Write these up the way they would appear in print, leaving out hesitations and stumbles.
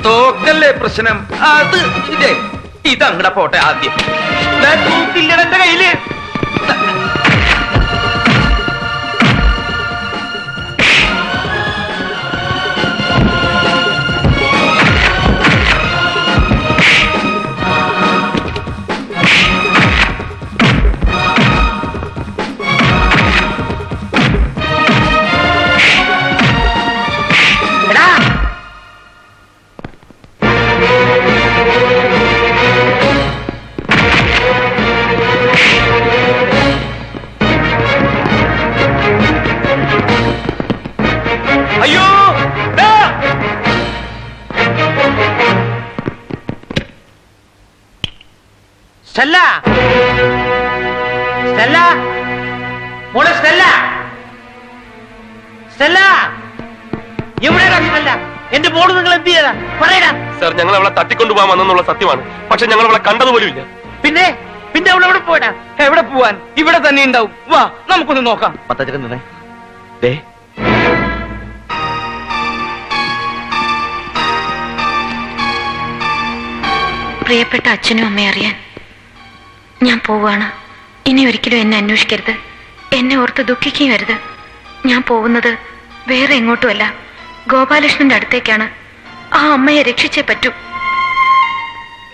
തോക്കല്ലേ പ്രശ്നം. അത് ഇതങ്ങടെ പോട്ടെ. ആദ്യം തൂക്കില്ല എന്റെ കയ്യില്. അയ്യോ സ്റ്റെല്ല, സ്റ്റെല്ല, മോളെ സ്റ്റെല്ല, സ്റ്റെല്ല, എവിടെയാ സ്റ്റെല്ല? എന്റെ മോള് നിങ്ങൾ എന്ത് ചെയ്താ പറയടാ. സർ, ഞങ്ങൾ അവളെ തട്ടിക്കൊണ്ടുപോകാൻ വന്നെന്നുള്ള സത്യമാണ്. പക്ഷെ ഞങ്ങൾ അവളെ കണ്ടതുപോലും ഇല്ല. പിന്നെ പിന്നെ അവൾ എവിടെ പോയടാ? എവിടെ പോവാൻ? ഇവിടെ തന്നെ ഉണ്ടാവും. വാ നമുക്കൊന്ന് നോക്കാം. പ്രിയപ്പെട്ട അച്ഛനും അമ്മയും അറിയാൻ ഞാൻ പോവാണ്. ഇനി ഒരിക്കലും എന്നെ അന്വേഷിക്കരുത്. എന്നെ ഓർത്ത് ദുഃഖിക്കുകയും അരുത്. ഞാൻ പോകുന്നത് വേറെ എങ്ങോട്ടുമല്ല, ഗോപാലകൃഷ്ണന്റെ അടുത്തേക്കാണ്. ആ അമ്മയെ രക്ഷിച്ചേ പറ്റൂ.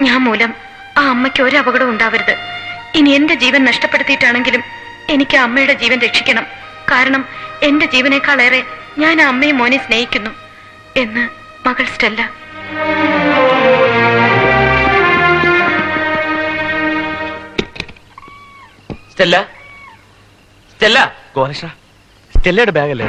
ഞാൻ മൂലം ആ അമ്മയ്ക്ക് ഒരു അപകടം ഉണ്ടാവരുത്. ഇനി എന്റെ ജീവൻ നഷ്ടപ്പെടുത്തിയിട്ടാണെങ്കിലും എനിക്ക് ആ അമ്മയുടെ ജീവൻ രക്ഷിക്കണം. കാരണം എന്റെ ജീവനേക്കാളേറെ ഞാൻ ആ അമ്മയും മോനെ സ്നേഹിക്കുന്നു എന്ന് മകൾ സ്റ്റെല്ല. സ്റ്റെല്ല, സ്റ്റെല്ല, ഗോപാലകൃഷ്ണ, സ്റ്റെല്ലയുടെ ബാഗല്ലേ?